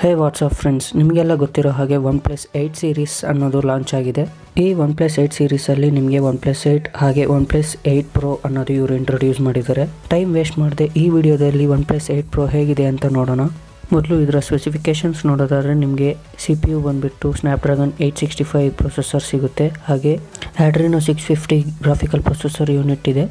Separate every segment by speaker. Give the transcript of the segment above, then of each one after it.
Speaker 1: ಹೇ WhatsApp friends, ನಿಮಗೆಲ್ಲ ಗೊತ್ತಿರೋ ಹಾಗೆ OnePlus 8 ಸೀರೀಸ್ ಅನ್ನೋದು ಲಾಂಚ್ ಆಗಿದೆ. ಈ OnePlus 8 ಸೀರೀಸಲ್ಲಿ ನಿಮಗೆ OnePlus 8 ಹಾಗೆ OnePlus 8 Pro ಅನ್ನೋದು ಇವರು ಇಂಟ್ರೊಡ್ಯೂಸ್ ಮಾಡಿದ್ದಾರೆ. ಟೈಮ್ ವೇಸ್ಟ್ ಮಾಡದೆ ಈ ವಿಡಿಯೋದಲ್ಲಿ OnePlus 8 Pro ಹೇಗಿದೆ ಅಂತ ನೋಡೋಣ. ಮೊದಲು ಇದರ ಸ್ಪೆಸಿಫಿಕೇಷನ್ಸ್ ನೋಡೋದಾದರೆ ನಿಮಗೆ CPU ಬಂದುಬಿಟ್ಟು ಸ್ನ್ಯಾಪ್ಡ್ರ್ಯಾಗನ್ 865 ಪ್ರೊಸೆಸರ್ ಸಿಗುತ್ತೆ. ಹಾಗೆ Adreno 650 ಗ್ರಾಫಿಕಲ್ ಪ್ರೊಸೆಸರ್ ಯೂನಿಟ್ ಇದೆ.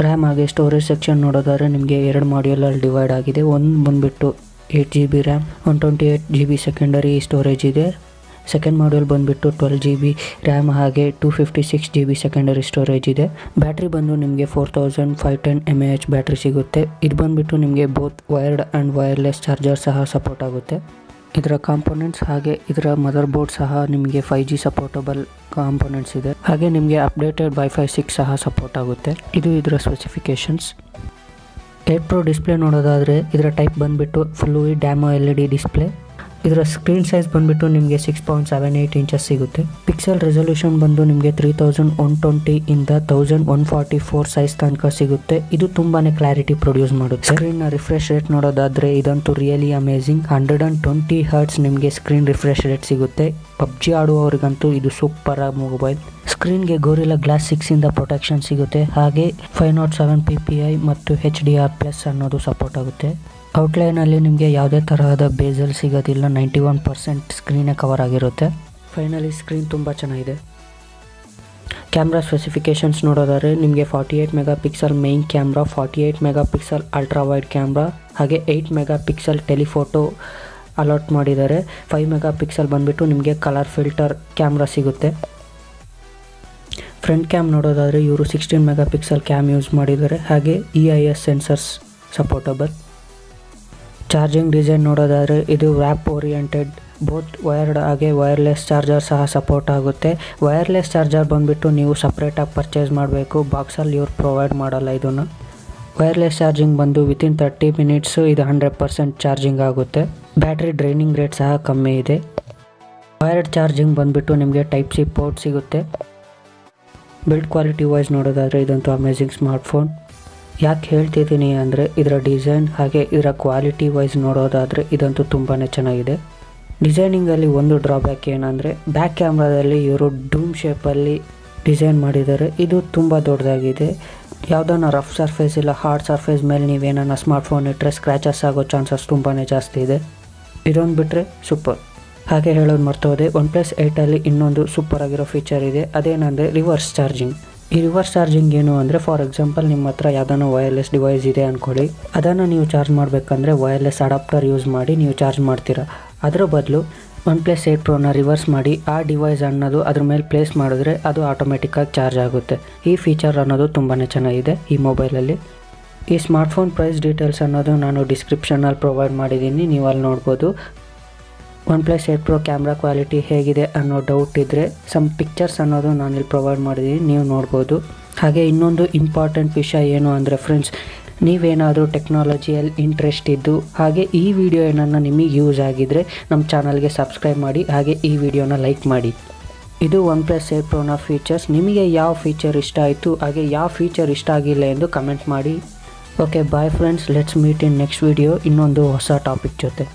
Speaker 1: ರ್ಯಾಮ್ ಹಾಗೆ ಸ್ಟೋರೇಜ್ ಸೆಕ್ಷನ್ ನೋಡೋದಾದರೆ ನಿಮಗೆ 2 ಮಾಡ್ಯೂಲಲ್ಲಿ ಡಿವೈಡ್ ಆಗಿದೆ. ಒಂದು ಬಂದುಬಿಟ್ಟು 8GB RAM, 128GB secondary storage ಇದೆ. ಸೆಕೆಂಡ್ ಮಾಡ್ಯೂಲ್ ಬಂದುಬಿಟ್ಟು 12GB ರ್ಯಾಮ್ ಹಾಗೆ 256GB ಸೆಕೆಂಡರಿ ಸ್ಟೋರೇಜ್ ಇದೆ. ಬ್ಯಾಟ್ರಿ ಬಂದು ನಿಮಗೆ 4510 mAh ಬ್ಯಾಟ್ರಿ ಸಿಗುತ್ತೆ. ಇದು ಬಂದುಬಿಟ್ಟು ನಿಮಗೆ both wired and wireless charger ಸಹ ಸಪೋರ್ಟ್ ಆಗುತ್ತೆ. ಇದರ ಕಾಂಪೊನೆಂಟ್ಸ್ ಹಾಗೆ ಇದರ ಮದರ್ ಬೋರ್ಡ್ ಸಹ ನಿಮಗೆ 5G ಸಪೋರ್ಟಬಲ್ ಕಾಂಪೊನೆಂಟ್ಸ್ ಇದೆ. ಹಾಗೆ ನಿಮಗೆ ಅಪ್ಡೇಟೆಡ್ Wi-Fi 6 ಸಹ ಸಪೋರ್ಟ್ ಆಗುತ್ತೆ. ಇದು ಇದರ ಸ್ಪೆಸಿಫಿಕೇಷನ್ಸ್. 8 Pro ಡಿಸ್ಪ್ಲೇ ನೋಡೋದಾದರೆ ಇದರ ಟೈಪ್ ಬಂದುಬಿಟ್ಟು ಫ್ಲೂಯಿಡ್ ಡ್ಯಾಮೋ LED ಡಿಸ್ಪ್ಲೇ. ಇದರ ಸ್ಕ್ರೀನ್ ಸೈಜ್ ಬಂದುಬಿಟ್ಟು ನಿಮಗೆ 6.78 ಇಂಚಸ್ ಸಿಗುತ್ತೆ. ಪಿಕ್ಸೆಲ್ ರೆಸೊಲ್ಯೂಷನ್ ಬಂದು ನಿಮಗೆ 3120 ಇಂದ 1144 ಸೈಜ್ ತನಕ ಸಿಗುತ್ತೆ. ಇದು ತುಂಬಾ ಕ್ಲಾರಿಟಿ ಪ್ರೊಡ್ಯೂಸ್ ಮಾಡುತ್ತೆ. ಸ್ಕ್ರೀನ್ನ ರಿಫ್ರೆಶ್ ರೇಟ್ ನೋಡೋದಾದರೆ ಇದಂತೂ ರಿಯಲಿ ಅಮೇಝಿಂಗ್. 120 ಹರ್ಟ್ಸ್ ನಿಮಗೆ ಸ್ಕ್ರೀನ್ ರಿಫ್ರೆಶ್ ರೇಟ್ ಸಿಗುತ್ತೆ. ಪಬ್ಜಿ ಆಡುವವರಿಗಂತೂ ಇದು ಸೂಪರ್ ಮೊಬೈಲ್. ಸ್ಕ್ರೀನ್ಗೆ ಗೋರಿಲ್ಲಾ ಗ್ಲಾಸ್ 6 ಇಂದ ಪ್ರೊಟೆಕ್ಷನ್ ಸಿಗುತ್ತೆ. ಹಾಗೆ 507 PPI ಮತ್ತು HDR+ ಅನ್ನೋದು ಸಪೋರ್ಟ್ ಆಗುತ್ತೆ. ಔಟ್ಲೈನಲ್ಲಿ ನಿಮಗೆ ಯಾವುದೇ ತರಹದ ಬೇಜಲ್ ಸಿಗೋದಿಲ್ಲ. 91% ಸ್ಕ್ರೀನೇ ಕವರ್ ಆಗಿರುತ್ತೆ. ಫೈನಲಿ ಸ್ಕ್ರೀನ್ ತುಂಬ ಚೆನ್ನಾಗಿದೆ. ಕ್ಯಾಮ್ರಾ ಸ್ಪೆಸಿಫಿಕೇಷನ್ಸ್ ನೋಡೋದಾದರೆ ನಿಮಗೆ 48 megapixel main camera, 48 megapixel ultra wide camera ಹಾಗೆ 8 ಮೆಗಾಪಿಕ್ಸೆಲ್ ಟೆಲಿಫೋಟೋ ಅಲಾಟ್ ಮಾಡಿದ್ದಾರೆ. 5 ಮೆಗಾಪಿಕ್ಸೆಲ್ ಬಂದುಬಿಟ್ಟು ನಿಮಗೆ ಕಲರ್ ಫಿಲ್ಟರ್ ಕ್ಯಾಮ್ರಾ ಸಿಗುತ್ತೆ. ಫ್ರಂಟ್ ಕ್ಯಾಮ್ ನೋಡೋದಾದರೆ ಇವರು 16 ಮೆಗಾಪಿಕ್ಸೆಲ್ ಕ್ಯಾಮ್ ಯೂಸ್ ಮಾಡಿದ್ದಾರೆ. ಹಾಗೆ EIS ಸೆನ್ಸರ್ಸ್ ಸಪೋರ್ಟಬಲ್. ಚಾರ್ಜಿಂಗ್ ಡಿಸೈನ್ ನೋಡೋದಾದರೆ ಇದು ವ್ಯಾಪ್ ಓರಿಯೆಂಟೆಡ್, ಬೋತ್ ವೈರ್ಡ್ ಹಾಗೆ ವೈರ್ಲೆಸ್ ಚಾರ್ಜರ್ ಸಹ ಸಪೋರ್ಟ್ ಆಗುತ್ತೆ. ವೈರ್ಲೆಸ್ ಚಾರ್ಜರ್ ಬಂದುಬಿಟ್ಟು ನೀವು ಸಪ್ರೇಟಾಗಿ ಪರ್ಚೇಸ್ ಮಾಡಬೇಕು. ಬಾಕ್ಸಲ್ಲಿ ಇವ್ರು ಪ್ರೊವೈಡ್ ಮಾಡಲ್ಲ ಇದನ್ನು. ವೈರ್ಲೆಸ್ ಚಾರ್ಜಿಂಗ್ ಬಂದು ವಿತಿನ್ 30 ಮಿನಿಟ್ಸು ಇದು 100% ಚಾರ್ಜಿಂಗ್ ಆಗುತ್ತೆ. ಬ್ಯಾಟ್ರಿ ಡ್ರೈನಿಂಗ್ ರೇಟ್ ಸಹ ಕಮ್ಮಿ ಇದೆ. ವೈರ್ಡ್ ಚಾರ್ಜಿಂಗ್ ಬಂದುಬಿಟ್ಟು ನಿಮಗೆ Type-C ಪೋರ್ಟ್ ಸಿಗುತ್ತೆ. ಬಿಲ್ಡ್ ಕ್ವಾಲಿಟಿ ವೈಸ್ ನೋಡೋದಾದರೆ ಇದಂತೂ ಅಮೇಝಿಂಗ್ ಸ್ಮಾರ್ಟ್ಫೋನ್. ಯಾಕೆ ಹೇಳ್ತಿದ್ದೀನಿ ಅಂದರೆ ಇದರ ಡಿಸೈನ್ ಹಾಗೆ ಇದರ ಕ್ವಾಲಿಟಿ ವೈಸ್ ನೋಡೋದಾದರೆ ಇದಂತೂ ತುಂಬಾ ಚೆನ್ನಾಗಿದೆ. ಡಿಸೈನಿಂಗಲ್ಲಿ ಒಂದು ಡ್ರಾಬ್ಯಾಕ್ ಏನಂದರೆ ಬ್ಯಾಕ್ ಕ್ಯಾಮ್ರಾದಲ್ಲಿ ಇವರು ಡೂಮ್ ಶೇಪಲ್ಲಿ ಡಿಸೈನ್ ಮಾಡಿದ್ದಾರೆ. ಇದು ತುಂಬ ದೊಡ್ಡದಾಗಿದೆ. ಯಾವುದನ್ನ ರಫ್ ಸರ್ಫೇಸ್ ಇಲ್ಲ ಹಾರ್ಡ್ ಸರ್ಫೇಸ್ ಮೇಲೆ ನೀವೇನ ಸ್ಮಾರ್ಟ್ಫೋನ್ ಇಟ್ಟರೆ ಸ್ಕ್ರ್ಯಾಚಸ್ ಆಗೋ ಚಾನ್ಸಸ್ ತುಂಬಾ ಜಾಸ್ತಿ ಇದೆ. ಇದೊಂದು ಬಿಟ್ಟರೆ ಸೂಪರ್. ಹಾಗೆ ಹೇಳೋದು ಮರ್ತೋದೆ, OnePlus 8ಅಲ್ಲಿ ಇನ್ನೊಂದು ಸೂಪರ್ ಆಗಿರೋ ಫೀಚರ್ ಇದೆ. ಅದೇನಂದರೆ ರಿವರ್ಸ್ ಚಾರ್ಜಿಂಗ್. ಈ ರಿವರ್ಸ್ ಚಾರ್ಜಿಂಗ್ ಏನು ಅಂದರೆ, ಫಾರ್ ಎಕ್ಸಾಂಪಲ್ ನಿಮ್ಮ ಹತ್ರ ಯಾವುದಾನ ವೈರ್ಲೆಸ್ ಡಿವೈಸ್ ಇದೆ ಅಂದ್ಕೊಳ್ಳಿ. ಅದನ್ನು ನೀವು ಚಾರ್ಜ್ ಮಾಡಬೇಕಂದ್ರೆ ವೈರ್ಲೆಸ್ ಅಡಾಪ್ಟರ್ ಯೂಸ್ ಮಾಡಿ ನೀವು ಚಾರ್ಜ್ ಮಾಡ್ತೀರಾ. ಅದರ ಬದಲು OnePlus 8 Proನ ರಿವರ್ಸ್ ಮಾಡಿ ಆ ಡಿವೈಸ್ ಅನ್ನೋದು ಅದ್ರ ಮೇಲೆ ಪ್ಲೇಸ್ ಮಾಡಿದ್ರೆ ಅದು ಆಟೋಮೆಟಿಕ್ಕಾಗಿ ಚಾರ್ಜ್ ಆಗುತ್ತೆ. ಈ ಫೀಚರ್ ಅನ್ನೋದು ತುಂಬಾ ಚೆನ್ನಾಗಿದೆ ಈ ಮೊಬೈಲಲ್ಲಿ. ಈ ಸ್ಮಾರ್ಟ್ಫೋನ್ ಪ್ರೈಸ್ ಡೀಟೇಲ್ಸ್ ಅನ್ನೋದು ನಾನು ಡಿಸ್ಕ್ರಿಪ್ಷನಲ್ಲಿ ಪ್ರೊವೈಡ್ ಮಾಡಿದ್ದೀನಿ, ನೀವು ಅಲ್ಲಿ ನೋಡ್ಬೋದು. OnePlus 8 Pro ಕ್ಯಾಮ್ರಾ ಕ್ವಾಲಿಟಿ ಹೇಗಿದೆ ಅನ್ನೋ ಡೌಟ್ ಇದ್ದರೆ ಸಮ್ ಪಿಕ್ಚರ್ಸ್ ಅನ್ನೋದು ನಾನಿಲ್ಲಿ ಪ್ರೊವೈಡ್ ಮಾಡಿದ್ದೀನಿ, ನೀವು ನೋಡ್ಬೋದು. ಹಾಗೆ ಇನ್ನೊಂದು ಇಂಪಾರ್ಟೆಂಟ್ ವಿಷಯ ಏನು ಅಂದರೆ ಫ್ರೆಂಡ್ಸ್, ನೀವೇನಾದರೂ ಟೆಕ್ನಾಲಜಿಯಲ್ಲಿ ಇಂಟ್ರೆಸ್ಟ್ ಇದ್ದು ಹಾಗೆ ಈ ವಿಡಿಯೋ ಏನನ್ನ ನಿಮಗೆ ಯೂಸ್ ಆಗಿದ್ದರೆ ನಮ್ಮ ಚಾನಲ್ಗೆ ಸಬ್ಸ್ಕ್ರೈಬ್ ಮಾಡಿ ಹಾಗೆ ಈ ವಿಡಿಯೋನ ಲೈಕ್ ಮಾಡಿ. ಇದು OnePlus 8 Proನ ಫೀಚರ್ಸ್. ನಿಮಗೆ ಯಾವ ಫೀಚರ್ ಇಷ್ಟ ಆಯಿತು ಹಾಗೆ ಯಾವ ಫೀಚರ್ ಇಷ್ಟ ಆಗಿಲ್ಲ ಎಂದು ಕಮೆಂಟ್ ಮಾಡಿ. Okay bye friends, let's meet in next video ಇನ್ನೊಂದು ಹೊಸ ಟಾಪಿಕ್ ಜೊತೆ.